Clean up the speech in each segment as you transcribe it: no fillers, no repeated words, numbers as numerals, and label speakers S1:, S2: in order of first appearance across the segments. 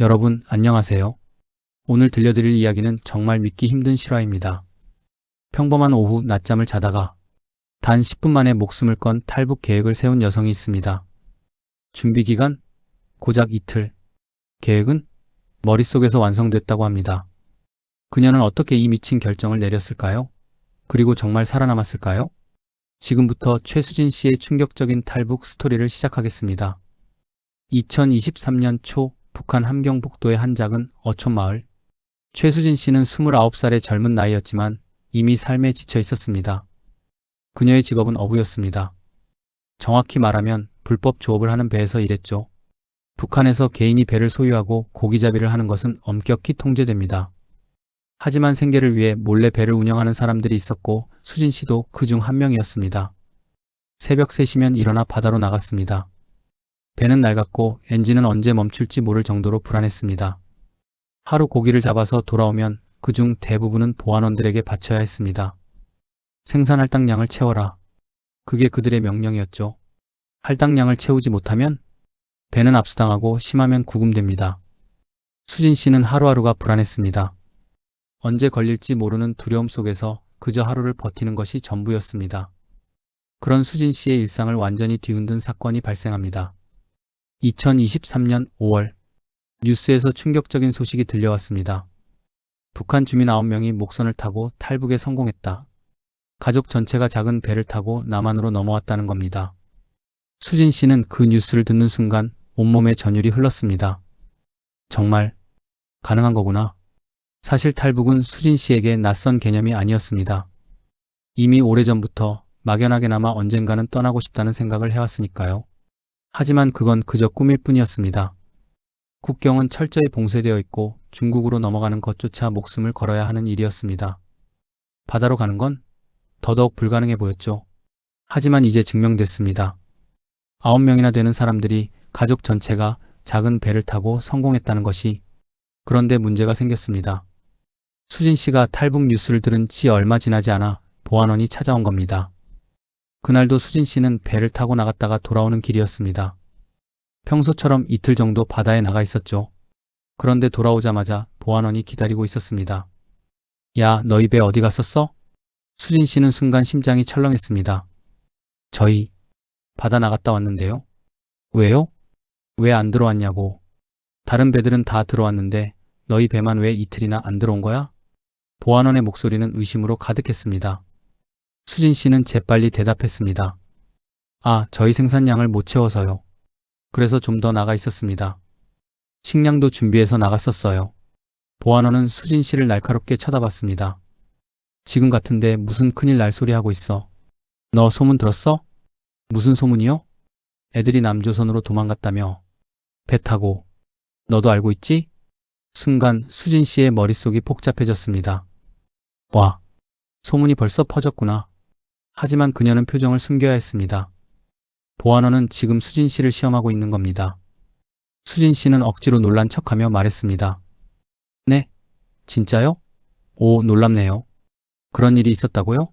S1: 여러분, 안녕하세요. 오늘 들려드릴 이야기는 정말 믿기 힘든 실화입니다. 평범한 오후 낮잠을 자다가 단 10분 만에 목숨을 건 탈북 계획을 세운 여성이 있습니다. 준비 기간? 고작 이틀. 계획은? 머릿속에서 완성됐다고 합니다. 그녀는 어떻게 이 미친 결정을 내렸을까요? 그리고 정말 살아남았을까요? 지금부터 최수진 씨의 충격적인 탈북 스토리를 시작하겠습니다. 2023년 초 북한 함경북도의 한 작은 어촌마을. 최수진 씨는 29살의 젊은 나이였지만 이미 삶에 지쳐 있었습니다. 그녀의 직업은 어부였습니다. 정확히 말하면 불법 조업을 하는 배에서 일했죠. 북한에서 개인이 배를 소유하고 고기잡이를 하는 것은 엄격히 통제됩니다. 하지만 생계를 위해 몰래 배를 운영하는 사람들이 있었고 수진 씨도 그 중 한 명이었습니다. 새벽 3시면 일어나 바다로 나갔습니다. 배는 낡았고 엔진은 언제 멈출지 모를 정도로 불안했습니다. 하루 고기를 잡아서 돌아오면 그중 대부분은 보안원들에게 바쳐야 했습니다. 생산 할당량을 채워라. 그게 그들의 명령이었죠. 할당량을 채우지 못하면 배는 압수당하고 심하면 구금됩니다. 수진 씨는 하루하루가 불안했습니다. 언제 걸릴지 모르는 두려움 속에서 그저 하루를 버티는 것이 전부였습니다. 그런 수진 씨의 일상을 완전히 뒤흔든 사건이 발생합니다. 2023년 5월 뉴스에서 충격적인 소식이 들려왔습니다. 북한 주민 9명이 목선을 타고 탈북에 성공했다. 가족 전체가 작은 배를 타고 남한으로 넘어왔다는 겁니다. 수진 씨는 그 뉴스를 듣는 순간 온몸에 전율이 흘렀습니다. 정말 가능한 거구나. 사실 탈북은 수진 씨에게 낯선 개념이 아니었습니다. 이미 오래전부터 막연하게나마 언젠가는 떠나고 싶다는 생각을 해왔으니까요. 하지만 그건 그저 꿈일 뿐이었습니다. 국경은 철저히 봉쇄되어 있고 중국으로 넘어가는 것조차 목숨을 걸어야 하는 일이었습니다. 바다로 가는 건 더더욱 불가능해 보였죠. 하지만 이제 증명됐습니다. 9명이나 되는 사람들이, 가족 전체가 작은 배를 타고 성공했다는 것이. 그런데 문제가 생겼습니다. 수진 씨가 탈북 뉴스를 들은 지 얼마 지나지 않아 보안원이 찾아온 겁니다. 그날도 수진 씨는 배를 타고 나갔다가 돌아오는 길이었습니다. 평소처럼 이틀 정도 바다에 나가 있었죠. 그런데 돌아오자마자 보안원이 기다리고 있었습니다. 야, 너희 배 어디 갔었어? 수진 씨는 순간 심장이 철렁했습니다. 저희 바다 나갔다 왔는데요. 왜요? 왜 안 들어왔냐고. 다른 배들은 다 들어왔는데 너희 배만 왜 이틀이나 안 들어온 거야? 보안원의 목소리는 의심으로 가득했습니다. 수진 씨는 재빨리 대답했습니다. 아, 저희 생산량을 못 채워서요. 그래서 좀 더 나가 있었습니다. 식량도 준비해서 나갔었어요. 보안원은 수진 씨를 날카롭게 쳐다봤습니다. 지금 같은데 무슨 큰일 날 소리 하고 있어. 너 소문 들었어? 무슨 소문이요? 애들이 남조선으로 도망갔다며. 배 타고. 너도 알고 있지? 순간 수진 씨의 머릿속이 복잡해졌습니다. 와, 소문이 벌써 퍼졌구나. 하지만 그녀는 표정을 숨겨야 했습니다. 보안원은 지금 수진 씨를 시험하고 있는 겁니다. 수진 씨는 억지로 놀란 척하며 말했습니다. 네? 진짜요? 오, 놀랍네요. 그런 일이 있었다고요?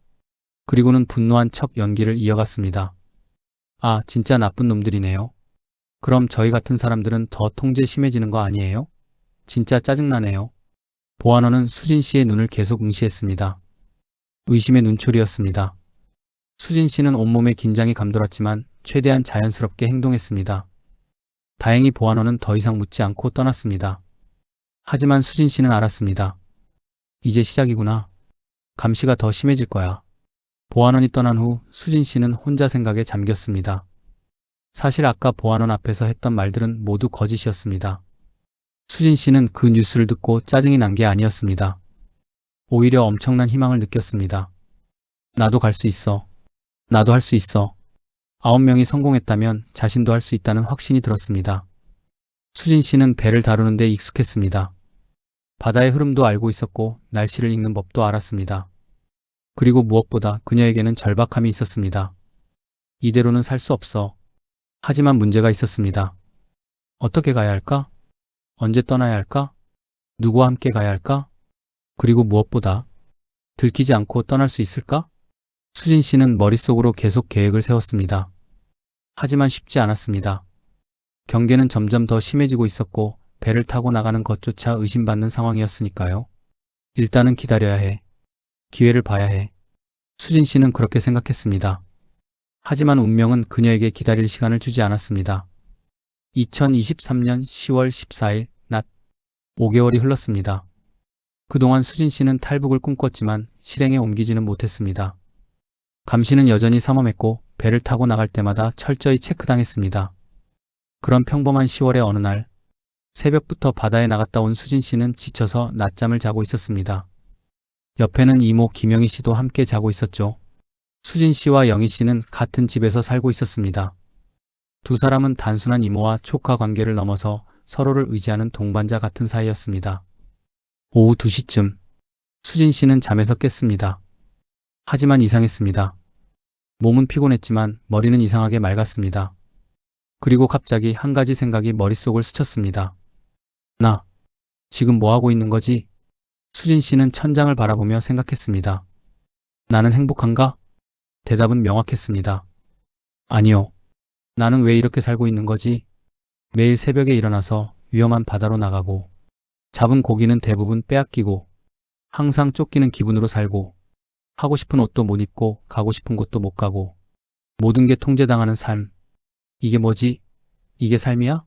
S1: 그리고는 분노한 척 연기를 이어갔습니다. 아, 진짜 나쁜 놈들이네요. 그럼 저희 같은 사람들은 더 통제 심해지는 거 아니에요? 진짜 짜증나네요. 보안원은 수진 씨의 눈을 계속 응시했습니다. 의심의 눈초리였습니다. 수진 씨는 온몸에 긴장이 감돌았지만 최대한 자연스럽게 행동했습니다. 다행히 보안원은 더 이상 묻지 않고 떠났습니다. 하지만 수진 씨는 알았습니다. 이제 시작이구나. 감시가 더 심해질 거야. 보안원이 떠난 후 수진 씨는 혼자 생각에 잠겼습니다. 사실 아까 보안원 앞에서 했던 말들은 모두 거짓이었습니다. 수진 씨는 그 뉴스를 듣고 짜증이 난 게 아니었습니다. 오히려 엄청난 희망을 느꼈습니다. 나도 갈 수 있어. 나도 할 수 있어. 9명이 성공했다면 자신도 할 수 있다는 확신이 들었습니다. 수진 씨는 배를 다루는 데 익숙했습니다. 바다의 흐름도 알고 있었고 날씨를 읽는 법도 알았습니다. 그리고 무엇보다 그녀에게는 절박함이 있었습니다. 이대로는 살 수 없어. 하지만 문제가 있었습니다. 어떻게 가야 할까? 언제 떠나야 할까? 누구와 함께 가야 할까? 그리고 무엇보다 들키지 않고 떠날 수 있을까? 수진 씨는 머릿속으로 계속 계획을 세웠습니다. 하지만 쉽지 않았습니다. 경계는 점점 더 심해지고 있었고 배를 타고 나가는 것조차 의심받는 상황이었으니까요. 일단은 기다려야 해. 기회를 봐야 해. 수진 씨는 그렇게 생각했습니다. 하지만 운명은 그녀에게 기다릴 시간을 주지 않았습니다. 2023년 10월 14일 낮 5개월이 흘렀습니다. 그동안 수진 씨는 탈북을 꿈꿨지만 실행에 옮기지는 못했습니다. 감시는 여전히 삼엄했고 배를 타고 나갈 때마다 철저히 체크당했습니다. 그런 평범한 10월의 어느 날 새벽부터 바다에 나갔다 온 수진 씨는 지쳐서 낮잠을 자고 있었습니다. 옆에는 이모 김영희 씨도 함께 자고 있었죠. 수진 씨와 영희 씨는 같은 집에서 살고 있었습니다. 두 사람은 단순한 이모와 조카 관계를 넘어서 서로를 의지하는 동반자 같은 사이였습니다. 오후 2시쯤 수진 씨는 잠에서 깼습니다. 하지만 이상했습니다. 몸은 피곤했지만 머리는 이상하게 맑았습니다. 그리고 갑자기 한 가지 생각이 머릿속을 스쳤습니다. 나 지금 뭐 하고 있는 거지? 수진 씨는 천장을 바라보며 생각했습니다. 나는 행복한가? 대답은 명확했습니다. 아니요. 나는 왜 이렇게 살고 있는 거지? 매일 새벽에 일어나서 위험한 바다로 나가고 잡은 고기는 대부분 빼앗기고 항상 쫓기는 기분으로 살고 하고 싶은 옷도 못 입고 가고 싶은 곳도 못 가고 모든 게 통제당하는 삶. 이게 뭐지? 이게 삶이야?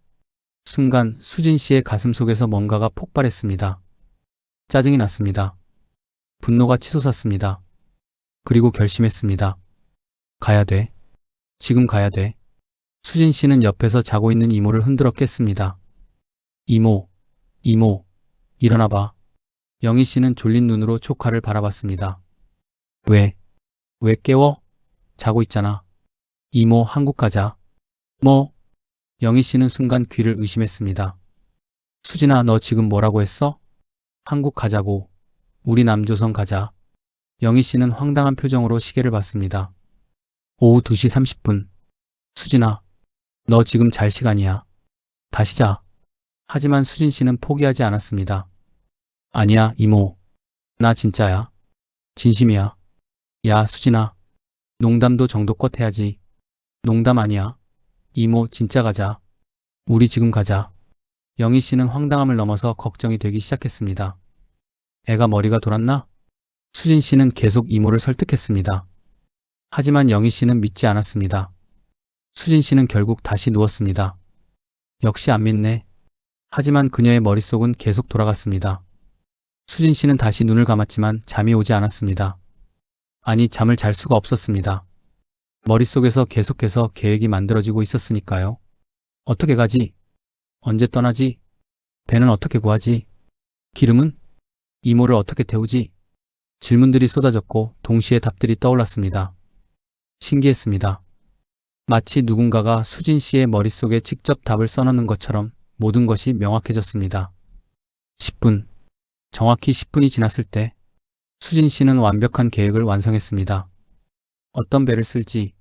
S1: 순간 수진 씨의 가슴 속에서 뭔가가 폭발했습니다. 짜증이 났습니다. 분노가 치솟았습니다. 그리고 결심했습니다. 가야 돼. 지금 가야 돼. 수진 씨는 옆에서 자고 있는 이모를 흔들어 깼습니다. 이모, 이모, 일어나 봐. 영희 씨는 졸린 눈으로 조카를 바라봤습니다. 왜 깨워? 자고 있잖아. 이모, 한국 가자. 뭐? 영희 씨는 순간 귀를 의심했습니다. 수진아, 너 지금 뭐라고 했어? 한국 가자고. 우리 남조선 가자. 영희 씨는 황당한 표정으로 시계를 봤습니다. 오후 2시 30분. 수진아, 너 지금 잘 시간이야. 다시 자. 하지만 수진 씨는 포기하지 않았습니다. 아니야, 이모. 나 진짜야. 진심이야. 야, 수진아. 농담도 정도껏 해야지. 농담 아니야. 이모, 진짜 가자. 우리 지금 가자. 영희 씨는 황당함을 넘어서 걱정이 되기 시작했습니다. 애가 머리가 돌았나? 수진 씨는 계속 이모를 설득했습니다. 하지만 영희 씨는 믿지 않았습니다. 수진 씨는 결국 다시 누웠습니다. 역시 안 믿네. 하지만 그녀의 머릿속은 계속 돌아갔습니다. 수진 씨는 다시 눈을 감았지만 잠이 오지 않았습니다. 아니, 잠을 잘 수가 없었습니다. 머릿속에서 계속해서 계획이 만들어지고 있었으니까요. 어떻게 가지? 언제 떠나지? 배는 어떻게 구하지? 기름은? 이모를 어떻게 태우지? 질문들이 쏟아졌고 동시에 답들이 떠올랐습니다. 신기했습니다. 마치 누군가가 수진 씨의 머릿속에 직접 답을 써놓는 것처럼 모든 것이 명확해졌습니다. 10분. 정확히 10분이 지났을 때 수진 씨는 완벽한 계획을 완성했습니다. 어떤 배를 쓸지,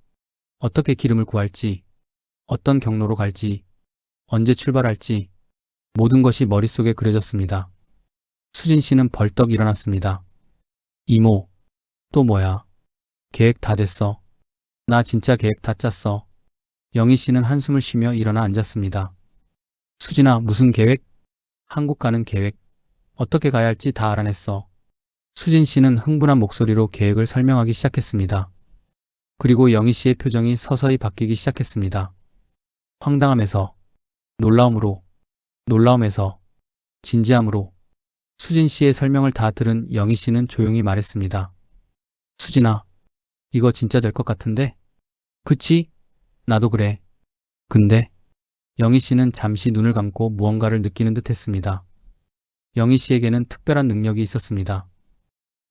S1: 어떻게 기름을 구할지, 어떤 경로로 갈지, 언제 출발할지 모든 것이 머릿속에 그려졌습니다. 수진 씨는 벌떡 일어났습니다. 이모, 또 뭐야? 계획 다 됐어. 나 진짜 계획 다 짰어. 영희 씨는 한숨을 쉬며 일어나 앉았습니다. 수진아, 무슨 계획? 한국 가는 계획. 어떻게 가야 할지 다 알아냈어. 수진 씨는 흥분한 목소리로 계획을 설명하기 시작했습니다. 그리고 영희 씨의 표정이 서서히 바뀌기 시작했습니다. 황당함에서, 놀라움으로, 놀라움에서, 진지함으로. 수진 씨의 설명을 다 들은 영희 씨는 조용히 말했습니다. 수진아, 이거 진짜 될 것 같은데? 그치? 나도 그래. 근데 영희 씨는 잠시 눈을 감고 무언가를 느끼는 듯 했습니다. 영희 씨에게는 특별한 능력이 있었습니다.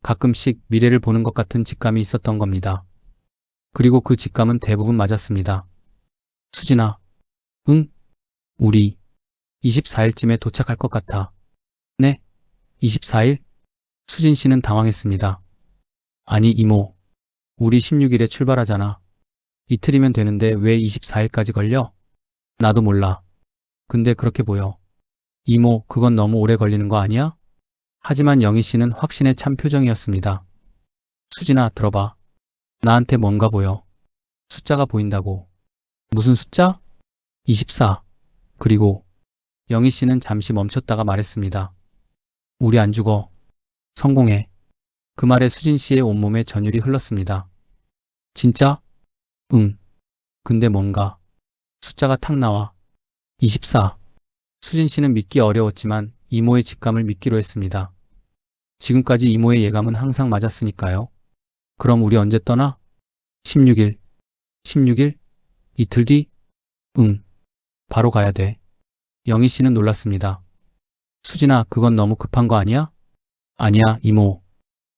S1: 가끔씩 미래를 보는 것 같은 직감이 있었던 겁니다. 그리고 그 직감은 대부분 맞았습니다. 수진아, 응? 우리 24일쯤에 도착할 것 같아. 네? 24일? 수진 씨는 당황했습니다. 아니, 이모. 우리 16일에 출발하잖아. 이틀이면 되는데 왜 24일까지 걸려? 나도 몰라. 근데 그렇게 보여. 이모, 그건 너무 오래 걸리는 거 아니야? 하지만 영희 씨는 확신에 찬 표정이었습니다. 수진아, 들어봐. 나한테 뭔가 보여. 숫자가 보인다고. 무슨 숫자? 24. 그리고 영희 씨는 잠시 멈췄다가 말했습니다. 우리 안 죽어. 성공해. 그 말에 수진 씨의 온몸에 전율이 흘렀습니다. 진짜? 응. 근데 뭔가 숫자가 탁 나와. 24. 수진 씨는 믿기 어려웠지만 이모의 직감을 믿기로 했습니다. 지금까지 이모의 예감은 항상 맞았으니까요. 그럼 우리 언제 떠나? 16일. 16일? 이틀 뒤? 응. 바로 가야 돼. 영희 씨는 놀랐습니다. 수진아, 그건 너무 급한 거 아니야? 아니야, 이모.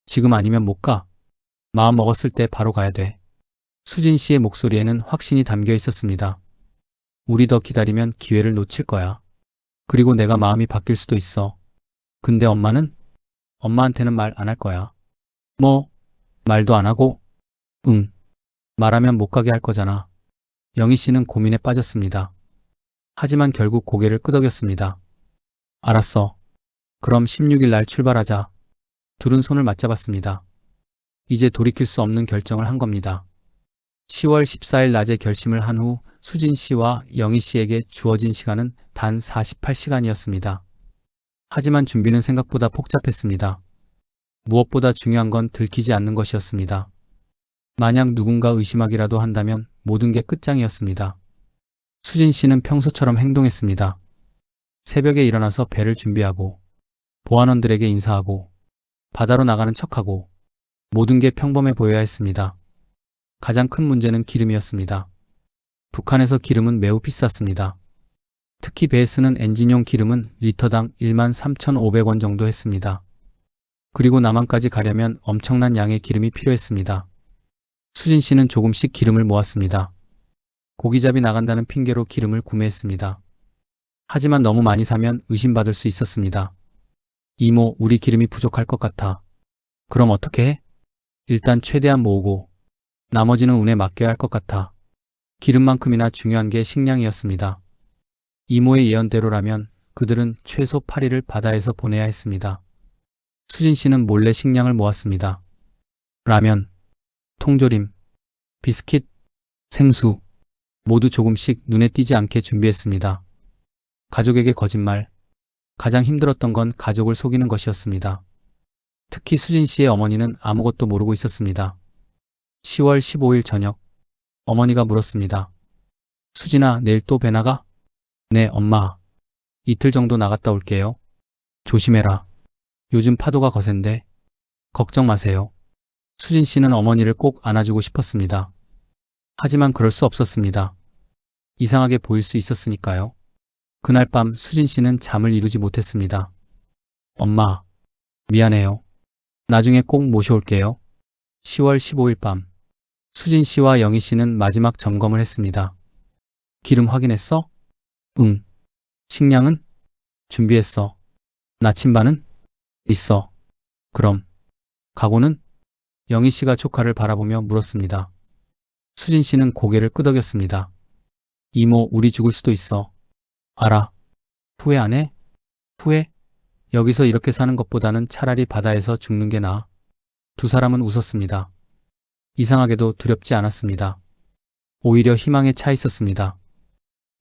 S1: 지금 아니면 못 가. 마음 먹었을 때 바로 가야 돼. 수진 씨의 목소리에는 확신이 담겨 있었습니다. 우리 더 기다리면 기회를 놓칠 거야. 그리고 내가 마음이 바뀔 수도 있어. 근데 엄마는? 엄마한테는 말 안 할 거야. 뭐? 말도 안 하고? 응. 말하면 못 가게 할 거잖아. 영희 씨는 고민에 빠졌습니다. 하지만 결국 고개를 끄덕였습니다. 알았어. 그럼 16일 날 출발하자. 둘은 손을 맞잡았습니다. 이제 돌이킬 수 없는 결정을 한 겁니다. 10월 14일 낮에 결심을 한 후 수진 씨와 영희 씨에게 주어진 시간은 단 48시간이었습니다. 하지만 준비는 생각보다 복잡했습니다. 무엇보다 중요한 건 들키지 않는 것이었습니다. 만약 누군가 의심하기라도 한다면 모든 게 끝장이었습니다. 수진 씨는 평소처럼 행동했습니다. 새벽에 일어나서 배를 준비하고 보안원들에게 인사하고 바다로 나가는 척하고 모든 게 평범해 보여야 했습니다. 가장 큰 문제는 기름이었습니다. 북한에서 기름은 매우 비쌌습니다. 특히 배에 쓰는 엔진용 기름은 리터당 13,500원 정도 했습니다. 그리고 남한까지 가려면 엄청난 양의 기름이 필요했습니다. 수진 씨는 조금씩 기름을 모았습니다. 고기잡이 나간다는 핑계로 기름을 구매했습니다. 하지만 너무 많이 사면 의심받을 수 있었습니다. 이모, 우리 기름이 부족할 것 같아. 그럼 어떻게 해? 일단 최대한 모으고 나머지는 운에 맡겨야 할 것 같아. 기름만큼이나 중요한 게 식량이었습니다. 이모의 예언대로라면 그들은 최소 8일을 바다에서 보내야 했습니다. 수진 씨는 몰래 식량을 모았습니다. 라면, 통조림, 비스킷, 생수 모두 조금씩 눈에 띄지 않게 준비했습니다. 가족에게 거짓말. 가장 힘들었던 건 가족을 속이는 것이었습니다. 특히 수진 씨의 어머니는 아무것도 모르고 있었습니다. 10월 15일 저녁, 어머니가 물었습니다. 수진아, 내일 또 배 나가? 네, 엄마. 이틀 정도 나갔다 올게요. 조심해라. 요즘 파도가 거센데. 걱정 마세요. 수진 씨는 어머니를 꼭 안아주고 싶었습니다. 하지만 그럴 수 없었습니다. 이상하게 보일 수 있었으니까요. 그날 밤 수진 씨는 잠을 이루지 못했습니다. 엄마, 미안해요. 나중에 꼭 모셔올게요. 10월 15일 밤, 수진 씨와 영희 씨는 마지막 점검을 했습니다. 기름 확인했어? 응. 식량은? 준비했어. 나침반은? 있어. 그럼. 각오는? 영희 씨가 조카를 바라보며 물었습니다. 수진 씨는 고개를 끄덕였습니다. 이모, 우리 죽을 수도 있어. 알아. 후회 안 해? 후회? 여기서 이렇게 사는 것보다는 차라리 바다에서 죽는 게 나아. 두 사람은 웃었습니다. 이상하게도 두렵지 않았습니다. 오히려 희망에 차 있었습니다.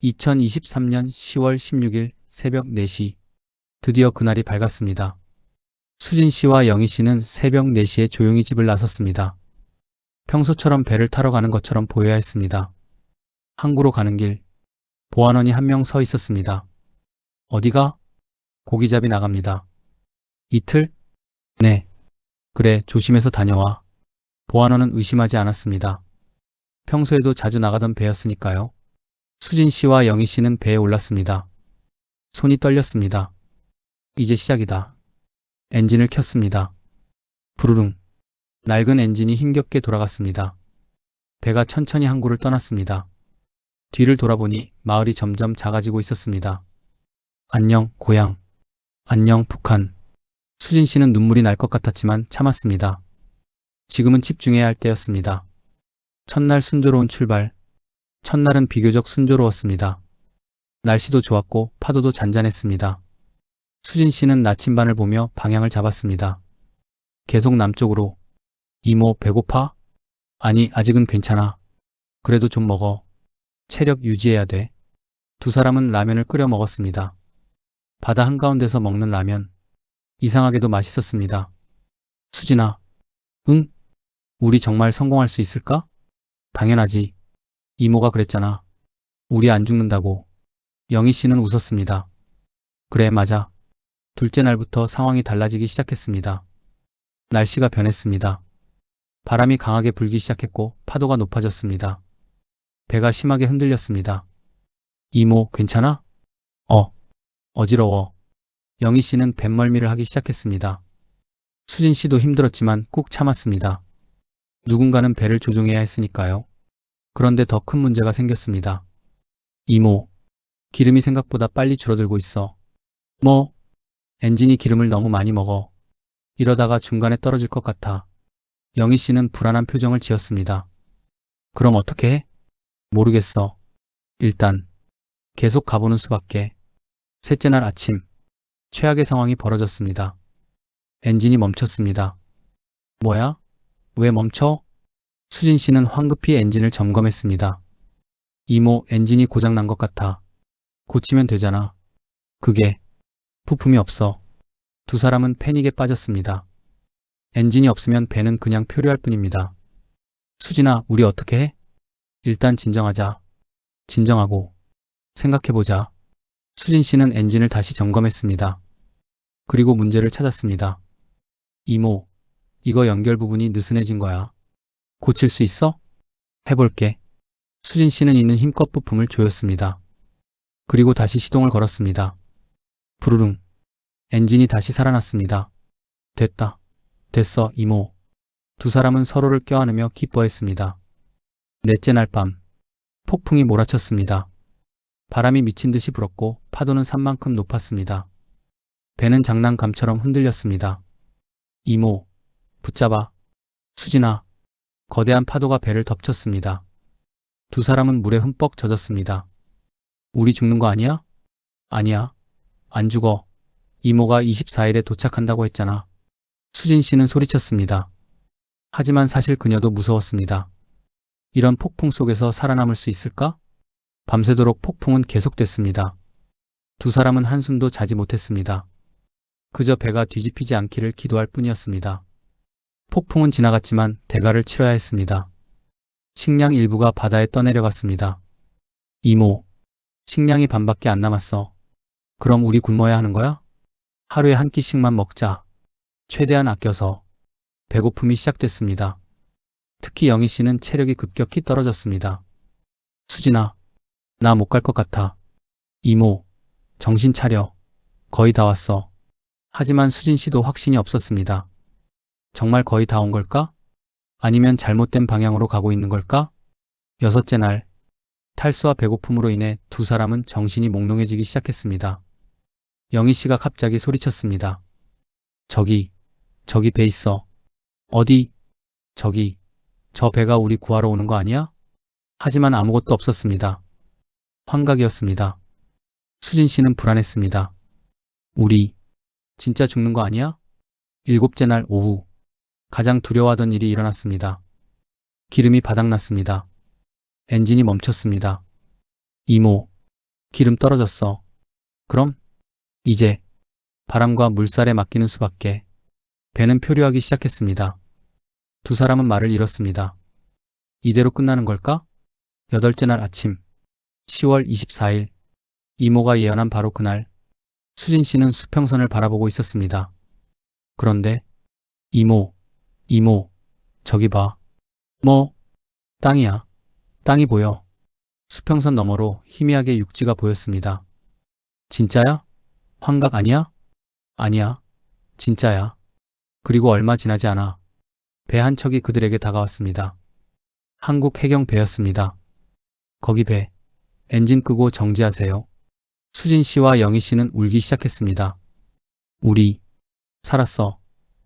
S1: 2023년 10월 16일 새벽 4시. 드디어 그날이 밝았습니다. 수진 씨와 영희 씨는 새벽 4시에 조용히 집을 나섰습니다. 평소처럼 배를 타러 가는 것처럼 보여야 했습니다. 항구로 가는 길, 보안원이 한 명 서 있었습니다. 어디가? 고기잡이 나갑니다. 이틀? 네. 그래, 조심해서 다녀와. 보안원은 의심하지 않았습니다. 평소에도 자주 나가던 배였으니까요. 수진 씨와 영희 씨는 배에 올랐습니다. 손이 떨렸습니다. 이제 시작이다. 엔진을 켰습니다. 부르릉. 낡은 엔진이 힘겹게 돌아갔습니다. 배가 천천히 항구를 떠났습니다. 뒤를 돌아보니 마을이 점점 작아지고 있었습니다. 안녕, 고향. 안녕, 북한. 수진 씨는 눈물이 날 것 같았지만 참았습니다. 지금은 집중해야 할 때였습니다. 첫날 순조로운 출발. 첫날은 비교적 순조로웠습니다. 날씨도 좋았고 파도도 잔잔했습니다. 수진 씨는 나침반을 보며 방향을 잡았습니다. 계속 남쪽으로. 이모, 배고파? 아니, 아직은 괜찮아. 그래도 좀 먹어. 체력 유지해야 돼. 두 사람은 라면을 끓여 먹었습니다. 바다 한가운데서 먹는 라면. 이상하게도 맛있었습니다. 수진아, 응? 우리 정말 성공할 수 있을까? 당연하지. 이모가 그랬잖아. 우리 안 죽는다고. 영희 씨는 웃었습니다. 그래, 맞아. 둘째 날부터 상황이 달라지기 시작했습니다. 날씨가 변했습니다. 바람이 강하게 불기 시작했고 파도가 높아졌습니다. 배가 심하게 흔들렸습니다. 이모, 괜찮아? 어지러워. 영희 씨는 뱃멀미를 하기 시작했습니다. 수진 씨도 힘들었지만 꾹 참았습니다. 누군가는 배를 조종해야 했으니까요. 그런데 더 큰 문제가 생겼습니다. 이모, 기름이 생각보다 빨리 줄어들고 있어. 뭐? 엔진이 기름을 너무 많이 먹어. 이러다가 중간에 떨어질 것 같아. 영희 씨는 불안한 표정을 지었습니다. 그럼 어떻게 해? 모르겠어. 일단 계속 가보는 수밖에. 셋째 날 아침, 최악의 상황이 벌어졌습니다. 엔진이 멈췄습니다. 뭐야? 왜 멈춰? 수진 씨는 황급히 엔진을 점검했습니다. 이모, 엔진이 고장 난 것 같아. 고치면 되잖아. 그게 부품이 없어. 두 사람은 패닉에 빠졌습니다. 엔진이 없으면 배는 그냥 표류할 뿐입니다. 수진아, 우리 어떻게 해? 일단 진정하자. 진정하고 생각해보자. 수진 씨는 엔진을 다시 점검했습니다. 그리고 문제를 찾았습니다. 이모, 이거 연결 부분이 느슨해진 거야. 고칠 수 있어? 해볼게. 수진 씨는 있는 힘껏 부품을 조였습니다. 그리고 다시 시동을 걸었습니다. 부르릉. 엔진이 다시 살아났습니다. 됐다. 됐어, 이모. 두 사람은 서로를 껴안으며 기뻐했습니다. 넷째 날 밤, 폭풍이 몰아쳤습니다. 바람이 미친 듯이 불었고 파도는 산만큼 높았습니다. 배는 장난감처럼 흔들렸습니다. 이모, 붙잡아. 수진아. 거대한 파도가 배를 덮쳤습니다. 두 사람은 물에 흠뻑 젖었습니다. 우리 죽는 거 아니야? 아니야. 안 죽어. 이모가 24일에 도착한다고 했잖아. 수진 씨는 소리쳤습니다. 하지만 사실 그녀도 무서웠습니다. 이런 폭풍 속에서 살아남을 수 있을까? 밤새도록 폭풍은 계속됐습니다. 두 사람은 한숨도 자지 못했습니다. 그저 배가 뒤집히지 않기를 기도할 뿐이었습니다. 폭풍은 지나갔지만 대가를 치러야 했습니다. 식량 일부가 바다에 떠내려갔습니다. 이모, 식량이 반밖에 안 남았어. 그럼 우리 굶어야 하는 거야? 하루에 한 끼씩만 먹자. 최대한 아껴서. 배고픔이 시작됐습니다. 특히 영희 씨는 체력이 급격히 떨어졌습니다. 수진아, 나 못 갈 것 같아. 이모, 정신 차려. 거의 다 왔어. 하지만 수진 씨도 확신이 없었습니다. 정말 거의 다 온 걸까? 아니면 잘못된 방향으로 가고 있는 걸까? 여섯째 날, 탈수와 배고픔으로 인해 두 사람은 정신이 몽롱해지기 시작했습니다. 영희 씨가 갑자기 소리쳤습니다. 저기 배 있어. 어디? 저기, 저 배가 우리 구하러 오는 거 아니야? 하지만 아무것도 없었습니다. 환각이었습니다. 수진 씨는 불안했습니다. 우리 진짜 죽는 거 아니야? 일곱째 날 오후, 가장 두려워하던 일이 일어났습니다. 기름이 바닥났습니다. 엔진이 멈췄습니다. 이모, 기름 떨어졌어. 그럼? 이제 바람과 물살에 맡기는 수밖에. 배는 표류하기 시작했습니다. 두 사람은 말을 잃었습니다. 이대로 끝나는 걸까? 여덟째 날 아침, 10월 24일, 이모가 예언한 바로 그날, 수진 씨는 수평선을 바라보고 있었습니다. 그런데, 이모, 저기 봐. 뭐? 땅이야. 땅이 보여. 수평선 너머로 희미하게 육지가 보였습니다. 진짜야? 환각 아니야? 아니야. 진짜야. 그리고 얼마 지나지 않아 배 한 척이 그들에게 다가왔습니다. 한국 해경 배였습니다. 거기 배. 엔진 끄고 정지하세요. 수진 씨와 영희 씨는 울기 시작했습니다. 우리 살았어.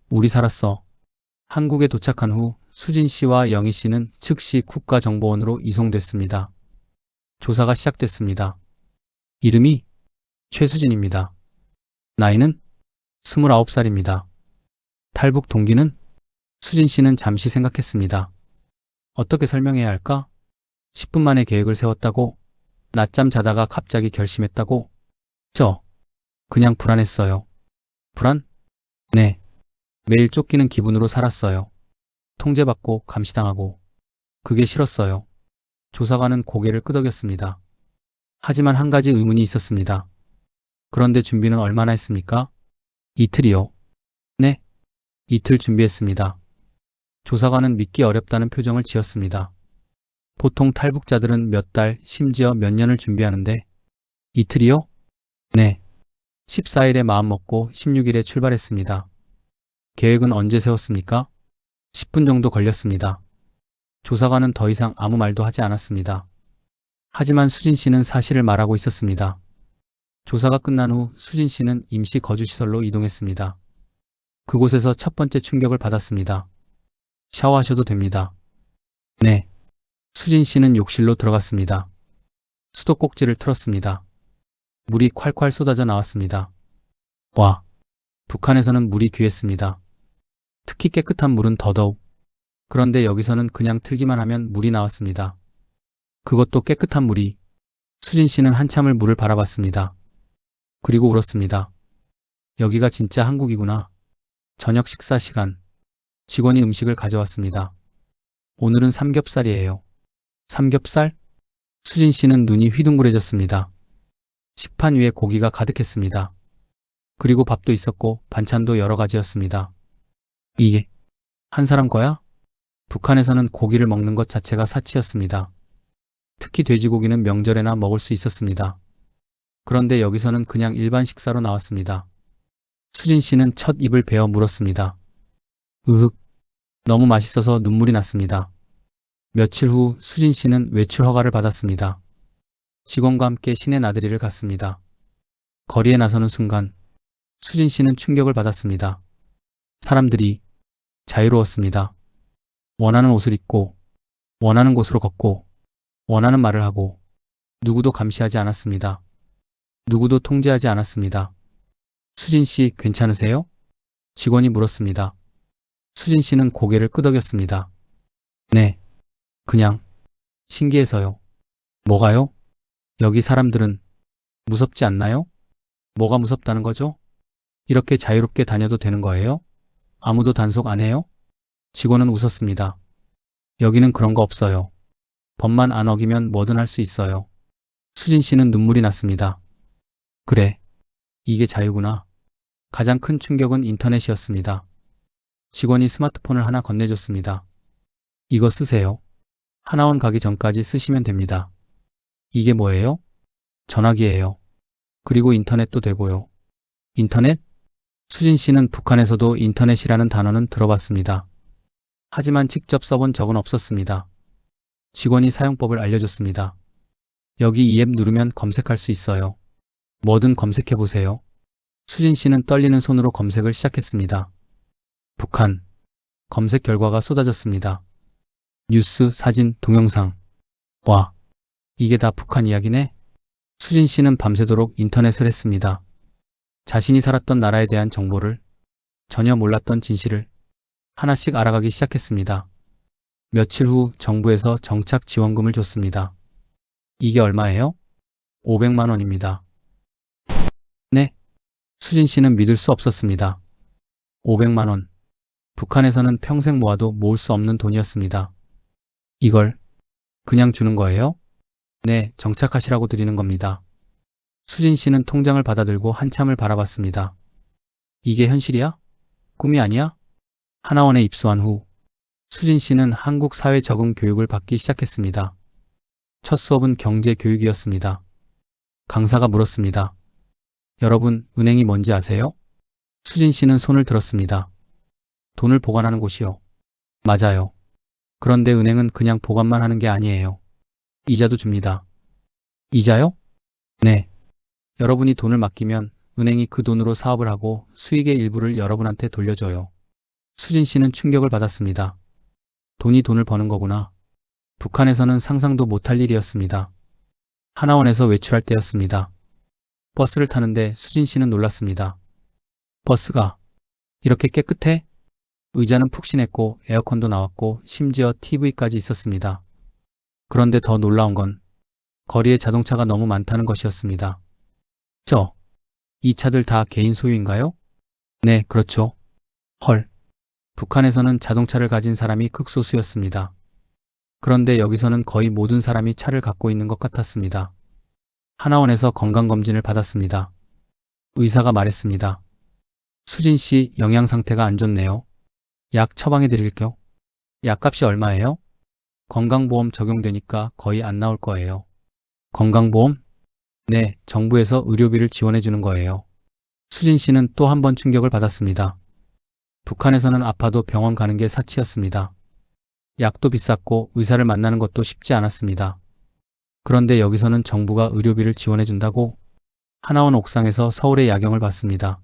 S1: 우리 살았어. 한국에 도착한 후 수진 씨와 영희 씨는 즉시 국가정보원으로 이송됐습니다. 조사가 시작됐습니다. 이름이 최수진입니다. 나이는 29살입니다. 탈북 동기는? 수진 씨는 잠시 생각했습니다. 어떻게 설명해야 할까? 10분 만에 계획을 세웠다고? 낮잠 자다가 갑자기 결심했다고? 그냥 불안했어요. 불안? 네. 매일 쫓기는 기분으로 살았어요. 통제받고 감시당하고. 그게 싫었어요. 조사관은 고개를 끄덕였습니다. 하지만 한 가지 의문이 있었습니다. 그런데 준비는 얼마나 했습니까? 이틀이요. 네. 이틀 준비했습니다. 조사관은 믿기 어렵다는 표정을 지었습니다. 보통 탈북자들은 몇 달, 심지어 몇 년을 준비하는데 이틀이요? 네. 14일에 마음먹고 16일에 출발했습니다. 계획은 언제 세웠습니까? 10분 정도 걸렸습니다. 조사관은 더 이상 아무 말도 하지 않았습니다. 하지만 수진 씨는 사실을 말하고 있었습니다. 조사가 끝난 후 수진 씨는 임시 거주시설로 이동했습니다. 그곳에서 첫 번째 충격을 받았습니다. 샤워하셔도 됩니다. 네. 수진 씨는 욕실로 들어갔습니다. 수도꼭지를 틀었습니다. 물이 콸콸 쏟아져 나왔습니다. 와, 북한에서는 물이 귀했습니다. 특히 깨끗한 물은 더더욱. 그런데 여기서는 그냥 틀기만 하면 물이 나왔습니다. 그것도 깨끗한 물이. 수진 씨는 한참을 물을 바라봤습니다. 그리고 울었습니다. 여기가 진짜 한국이구나. 저녁 식사 시간. 직원이 음식을 가져왔습니다. 오늘은 삼겹살이에요. 삼겹살? 수진 씨는 눈이 휘둥그레졌습니다. 식판 위에 고기가 가득했습니다. 그리고 밥도 있었고 반찬도 여러 가지였습니다. 이게 한 사람 거야? 북한에서는 고기를 먹는 것 자체가 사치였습니다. 특히 돼지고기는 명절에나 먹을 수 있었습니다. 그런데 여기서는 그냥 일반 식사로 나왔습니다. 수진 씨는 첫 입을 베어 물었습니다. 으흑, 너무 맛있어서 눈물이 났습니다. 며칠 후 수진 씨는 외출 허가를 받았습니다. 직원과 함께 시내 나들이를 갔습니다. 거리에 나서는 순간 수진 씨는 충격을 받았습니다. 사람들이 자유로웠습니다. 원하는 옷을 입고, 원하는 곳으로 걷고, 원하는 말을 하고, 누구도 감시하지 않았습니다. 누구도 통제하지 않았습니다. 수진 씨 괜찮으세요? 직원이 물었습니다. 수진 씨는 고개를 끄덕였습니다. 네, 그냥 신기해서요. 뭐가요? 여기 사람들은 무섭지 않나요? 뭐가 무섭다는 거죠? 이렇게 자유롭게 다녀도 되는 거예요? 아무도 단속 안 해요? 직원은 웃었습니다. 여기는 그런 거 없어요. 법만 안 어기면 뭐든 할 수 있어요. 수진 씨는 눈물이 났습니다. 그래, 이게 자유구나. 가장 큰 충격은 인터넷이었습니다. 직원이 스마트폰을 하나 건네줬습니다. 이거 쓰세요. 하나원 가기 전까지 쓰시면 됩니다. 이게 뭐예요? 전화기예요. 그리고 인터넷도 되고요. 인터넷? 수진 씨는 북한에서도 인터넷이라는 단어는 들어봤습니다. 하지만 직접 써본 적은 없었습니다. 직원이 사용법을 알려줬습니다. 여기 이 앱 누르면 검색할 수 있어요. 뭐든 검색해보세요. 수진 씨는 떨리는 손으로 검색을 시작했습니다. 북한. 검색 결과가 쏟아졌습니다. 뉴스, 사진, 동영상. 와, 이게 다 북한 이야기네? 수진 씨는 밤새도록 인터넷을 했습니다. 자신이 살았던 나라에 대한 정보를, 전혀 몰랐던 진실을 하나씩 알아가기 시작했습니다. 며칠 후 정부에서 정착 지원금을 줬습니다. 이게 얼마예요? 500만 원입니다. 네? 수진 씨는 믿을 수 없었습니다. 500만 원. 북한에서는 평생 모아도 모을 수 없는 돈이었습니다. 이걸 그냥 주는 거예요? 네, 정착하시라고 드리는 겁니다. 수진 씨는 통장을 받아들고 한참을 바라봤습니다. 이게 현실이야? 꿈이 아니야? 하나원에 입소한 후 수진 씨는 한국 사회 적응 교육을 받기 시작했습니다. 첫 수업은 경제 교육이었습니다. 강사가 물었습니다. 여러분, 은행이 뭔지 아세요? 수진 씨는 손을 들었습니다. 돈을 보관하는 곳이요. 맞아요. 그런데 은행은 그냥 보관만 하는 게 아니에요. 이자도 줍니다. 이자요? 네. 여러분이 돈을 맡기면 은행이 그 돈으로 사업을 하고 수익의 일부를 여러분한테 돌려줘요. 수진 씨는 충격을 받았습니다. 돈이 돈을 버는 거구나. 북한에서는 상상도 못할 일이었습니다. 하나원에서 외출할 때였습니다. 버스를 타는데 수진 씨는 놀랐습니다. 버스가 이렇게 깨끗해? 의자는 푹신했고 에어컨도 나왔고 심지어 TV까지 있었습니다. 그런데 더 놀라운 건 거리에 자동차가 너무 많다는 것이었습니다. 이 차들 다 개인 소유인가요? 네, 그렇죠. 헐. 북한에서는 자동차를 가진 사람이 극소수였습니다. 그런데 여기서는 거의 모든 사람이 차를 갖고 있는 것 같았습니다. 하나원에서 건강검진을 받았습니다. 의사가 말했습니다. 수진 씨 영양 상태가 안 좋네요. 약 처방해 드릴게요. 약값이 얼마예요? 건강보험 적용되니까 거의 안 나올 거예요. 건강보험? 네, 정부에서 의료비를 지원해 주는 거예요. 수진 씨는 또 한 번 충격을 받았습니다. 북한에서는 아파도 병원 가는 게 사치였습니다. 약도 비쌌고 의사를 만나는 것도 쉽지 않았습니다. 그런데 여기서는 정부가 의료비를 지원해 준다고 하나원 옥상에서 서울의 야경을 봤습니다.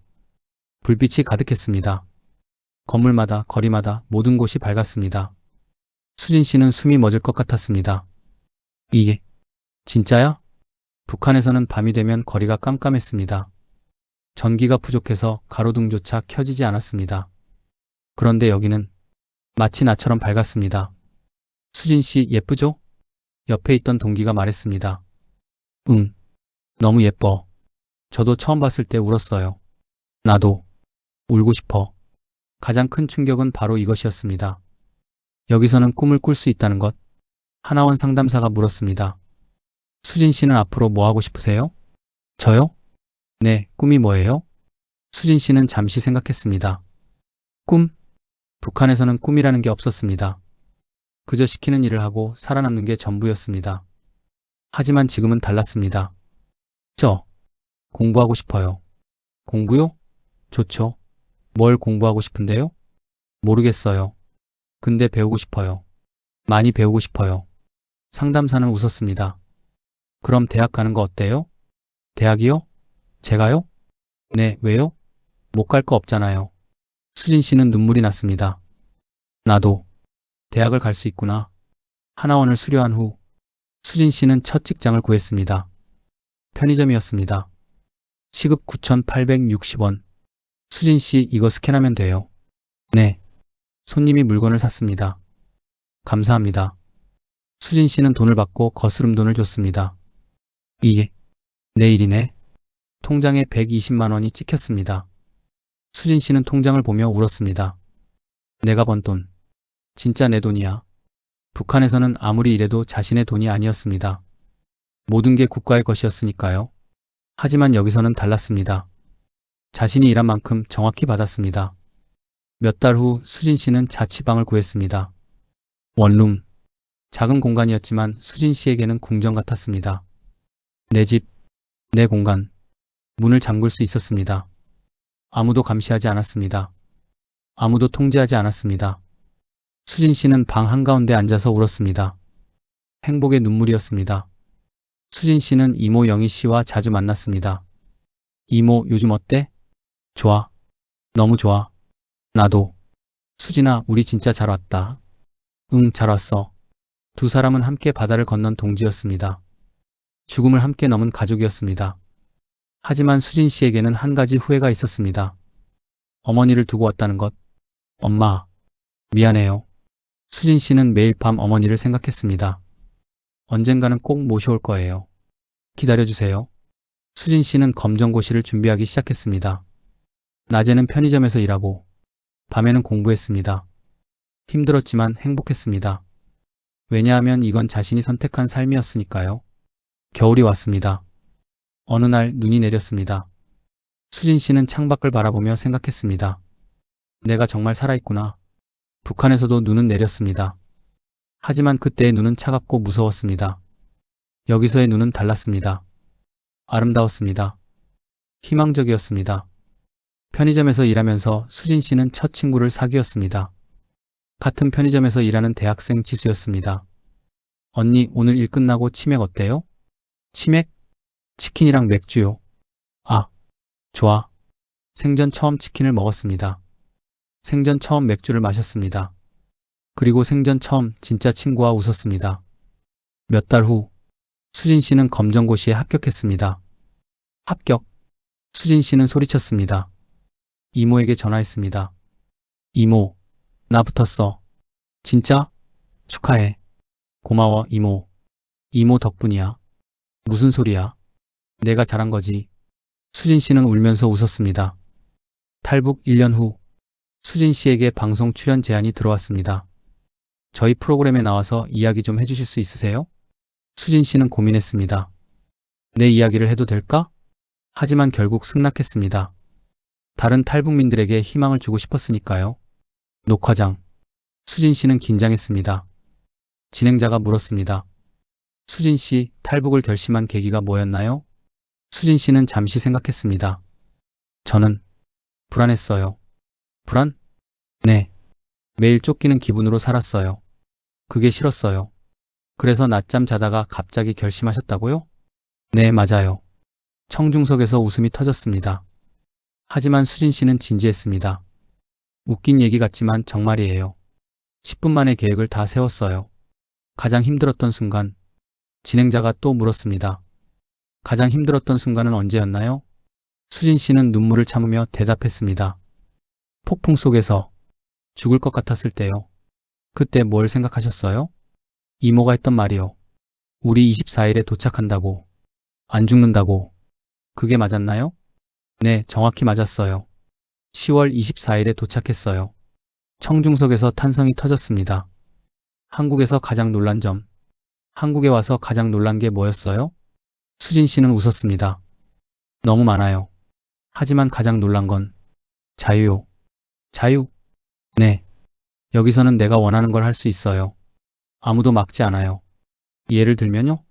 S1: 불빛이 가득했습니다. 건물마다 거리마다 모든 곳이 밝았습니다. 수진 씨는 숨이 멎을 것 같았습니다. 이게 진짜야? 북한에서는 밤이 되면 거리가 깜깜했습니다. 전기가 부족해서 가로등조차 켜지지 않았습니다. 그런데 여기는 마치 나처럼 밝았습니다. 수진 씨 예쁘죠? 옆에 있던 동기가 말했습니다. 응, 너무 예뻐. 저도 처음 봤을 때 울었어요. 나도 울고 싶어. 가장 큰 충격은 바로 이것이었습니다. 여기서는 꿈을 꿀 수 있다는 것. 하나원 상담사가 물었습니다. 수진 씨는 앞으로 뭐 하고 싶으세요? 저요? 네, 꿈이 뭐예요? 수진 씨는 잠시 생각했습니다. 꿈? 북한에서는 꿈이라는 게 없었습니다. 그저 시키는 일을 하고 살아남는 게 전부였습니다. 하지만 지금은 달랐습니다. 저 공부하고 싶어요. 공부요? 좋죠. 뭘 공부하고 싶은데요? 모르겠어요. 근데 배우고 싶어요. 많이 배우고 싶어요. 상담사는 웃었습니다. 그럼 대학 가는 거 어때요? 대학이요? 제가요? 네, 왜요? 못 갈 거 없잖아요. 수진 씨는 눈물이 났습니다. 나도 대학을 갈 수 있구나. 하나원을 수료한 후 수진 씨는 첫 직장을 구했습니다. 편의점이었습니다. 시급 9,860원. 수진 씨 이거 스캔하면 돼요. 네. 손님이 물건을 샀습니다. 감사합니다. 수진 씨는 돈을 받고 거스름 돈을 줬습니다. 이게 내일이네. 통장에 120만 원이 찍혔습니다. 수진 씨는 통장을 보며 울었습니다. 내가 번 돈. 진짜 내 돈이야. 북한에서는 아무리 일해도 자신의 돈이 아니었습니다. 모든 게 국가의 것이었으니까요. 하지만 여기서는 달랐습니다. 자신이 일한 만큼 정확히 받았습니다. 몇 달 후 수진 씨는 자취방을 구했습니다. 원룸. 작은 공간이었지만 수진 씨에게는 궁전 같았습니다. 내 집, 내 공간. 문을 잠글 수 있었습니다. 아무도 감시하지 않았습니다. 아무도 통제하지 않았습니다. 수진 씨는 방 한가운데 앉아서 울었습니다. 행복의 눈물이었습니다. 수진 씨는 이모 영희 씨와 자주 만났습니다. 이모, 요즘 어때? 좋아. 너무 좋아. 나도. 수진아, 우리 진짜 잘 왔다. 응, 잘 왔어. 두 사람은 함께 바다를 건넌 동지였습니다. 죽음을 함께 넘은 가족이었습니다. 하지만 수진 씨에게는 한 가지 후회가 있었습니다. 어머니를 두고 왔다는 것. 엄마, 미안해요. 수진 씨는 매일 밤 어머니를 생각했습니다. 언젠가는 꼭 모셔올 거예요. 기다려주세요. 수진 씨는 검정고시를 준비하기 시작했습니다. 낮에는 편의점에서 일하고 밤에는 공부했습니다. 힘들었지만 행복했습니다. 왜냐하면 이건 자신이 선택한 삶이었으니까요. 겨울이 왔습니다. 어느 날 눈이 내렸습니다. 수진 씨는 창밖을 바라보며 생각했습니다. 내가 정말 살아있구나. 북한에서도 눈은 내렸습니다. 하지만 그때의 눈은 차갑고 무서웠습니다. 여기서의 눈은 달랐습니다. 아름다웠습니다. 희망적이었습니다. 편의점에서 일하면서 수진 씨는 첫 친구를 사귀었습니다. 같은 편의점에서 일하는 대학생 지수였습니다. 언니, 오늘 일 끝나고 치맥 어때요? 치맥? 치킨이랑 맥주요. 아, 좋아. 생전 처음 치킨을 먹었습니다. 생전 처음 맥주를 마셨습니다. 그리고 생전 처음 진짜 친구와 웃었습니다. 몇 달 후, 수진 씨는 검정고시에 합격했습니다. 합격. 수진 씨는 소리쳤습니다. 이모에게 전화했습니다. 이모, 나 붙었어. 진짜? 축하해. 고마워, 이모. 이모 덕분이야. 무슨 소리야? 내가 잘한 거지. 수진 씨는 울면서 웃었습니다. 탈북 1년 후 수진 씨에게 방송 출연 제안이 들어왔습니다. 저희 프로그램에 나와서 이야기 좀 해주실 수 있으세요? 수진 씨는 고민했습니다. 내 이야기를 해도 될까? 하지만 결국 승낙했습니다. 다른 탈북민들에게 희망을 주고 싶었으니까요. 녹화장. 수진 씨는 긴장했습니다. 진행자가 물었습니다. 수진 씨, 탈북을 결심한 계기가 뭐였나요? 수진 씨는 잠시 생각했습니다. 저는 불안했어요. 불안? 네. 매일 쫓기는 기분으로 살았어요. 그게 싫었어요. 그래서 낮잠 자다가 갑자기 결심하셨다고요? 네, 맞아요. 청중석에서 웃음이 터졌습니다. 하지만 수진 씨는 진지했습니다. 웃긴 얘기 같지만 정말이에요. 10분 만에 계획을 다 세웠어요. 가장 힘들었던 순간, 진행자가 또 물었습니다. 가장 힘들었던 순간은 언제였나요? 수진 씨는 눈물을 참으며 대답했습니다. 폭풍 속에서 죽을 것 같았을 때요. 그때 뭘 생각하셨어요? 이모가 했던 말이요. 우리 24일에 도착한다고. 안 죽는다고. 그게 맞았나요? 네, 정확히 맞았어요. 10월 24일에 도착했어요. 청중석에서 탄성이 터졌습니다. 한국에서 가장 놀란 점. 한국에 와서 가장 놀란 게 뭐였어요? 수진 씨는 웃었습니다. 너무 많아요. 하지만 가장 놀란 건 자유요. 자유? 네. 여기서는 내가 원하는 걸 할 수 있어요. 아무도 막지 않아요. 예를 들면요.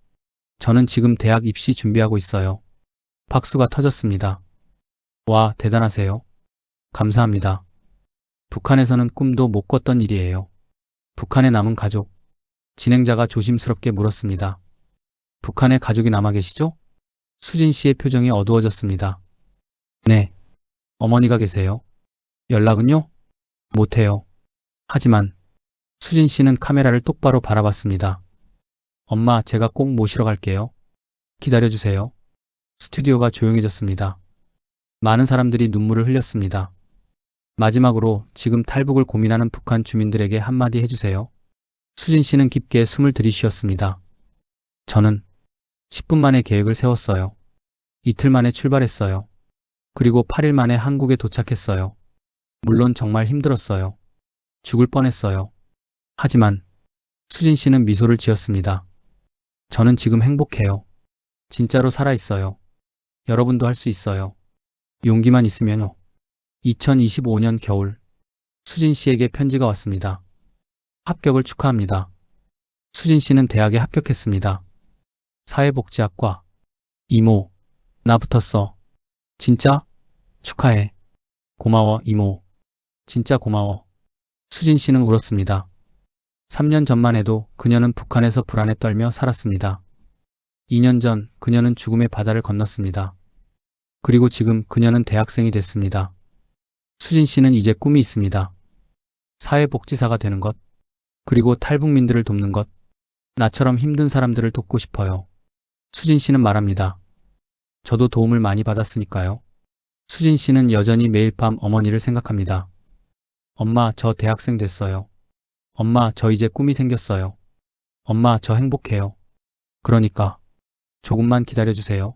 S1: 저는 지금 대학 입시 준비하고 있어요. 박수가 터졌습니다. 와, 대단하세요. 감사합니다. 북한에서는 꿈도 못 꿨던 일이에요. 북한에 남은 가족. 진행자가 조심스럽게 물었습니다. 북한에 가족이 남아 계시죠? 수진 씨의 표정이 어두워졌습니다. 네. 어머니가 계세요. 연락은요? 못해요. 하지만 수진 씨는 카메라를 똑바로 바라봤습니다. 엄마, 제가 꼭 모시러 갈게요. 기다려주세요. 스튜디오가 조용해졌습니다. 많은 사람들이 눈물을 흘렸습니다. 마지막으로 지금 탈북을 고민하는 북한 주민들에게 한마디 해주세요. 수진 씨는 깊게 숨을 들이쉬었습니다. 저는 10분 만에 계획을 세웠어요. 이틀 만에 출발했어요. 그리고 8일 만에 한국에 도착했어요. 물론 정말 힘들었어요. 죽을 뻔했어요. 하지만 수진 씨는 미소를 지었습니다. 저는 지금 행복해요. 진짜로 살아있어요. 여러분도 할 수 있어요. 용기만 있으면요. 2025년 겨울, 수진 씨에게 편지가 왔습니다. 합격을 축하합니다. 수진 씨는 대학에 합격했습니다. 사회복지학과. 이모, 나 붙었어. 진짜? 축하해. 고마워, 이모. 진짜 고마워. 수진 씨는 울었습니다. 3년 전만 해도 그녀는 북한에서 불안에 떨며 살았습니다. 2년 전 그녀는 죽음의 바다를 건넜습니다. 그리고 지금 그녀는 대학생이 됐습니다. 수진 씨는 이제 꿈이 있습니다. 사회복지사가 되는 것, 그리고 탈북민들을 돕는 것, 나처럼 힘든 사람들을 돕고 싶어요. 수진 씨는 말합니다. 저도 도움을 많이 받았으니까요. 수진 씨는 여전히 매일 밤 어머니를 생각합니다. 엄마, 저 대학생 됐어요. 엄마, 저 이제 꿈이 생겼어요. 엄마, 저 행복해요. 그러니까 조금만 기다려주세요.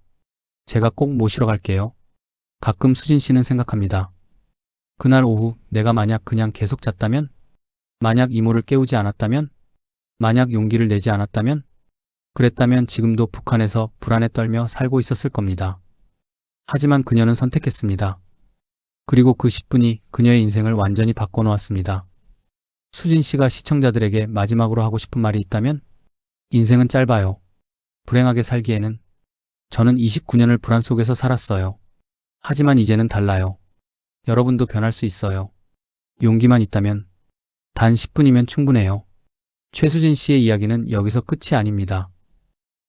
S1: 제가 꼭 모시러 갈게요. 가끔 수진 씨는 생각합니다. 그날 오후 내가 만약 그냥 계속 잤다면? 만약 이모를 깨우지 않았다면? 만약 용기를 내지 않았다면? 그랬다면 지금도 북한에서 불안에 떨며 살고 있었을 겁니다. 하지만 그녀는 선택했습니다. 그리고 그 10분이 그녀의 인생을 완전히 바꿔놓았습니다. 수진 씨가 시청자들에게 마지막으로 하고 싶은 말이 있다면? 인생은 짧아요. 불행하게 살기에는. 저는 29년을 불안 속에서 살았어요. 하지만 이제는 달라요. 여러분도 변할 수 있어요. 용기만 있다면. 단 10분이면 충분해요. 최수진 씨의 이야기는 여기서 끝이 아닙니다.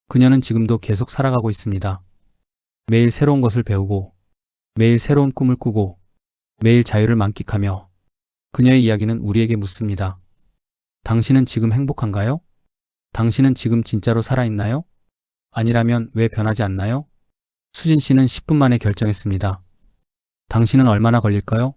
S1: 그녀는 지금도 계속 살아가고 있습니다. 매일 새로운 것을 배우고, 매일 새로운 꿈을 꾸고, 매일 자유를 만끽하며 그녀의 이야기는 우리에게 묻습니다. 당신은 지금 행복한가요? 당신은 지금 진짜로 살아있나요? 아니라면 왜 변하지 않나요? 수진 씨는 10분 만에 결정했습니다. 당신은 얼마나 걸릴까요?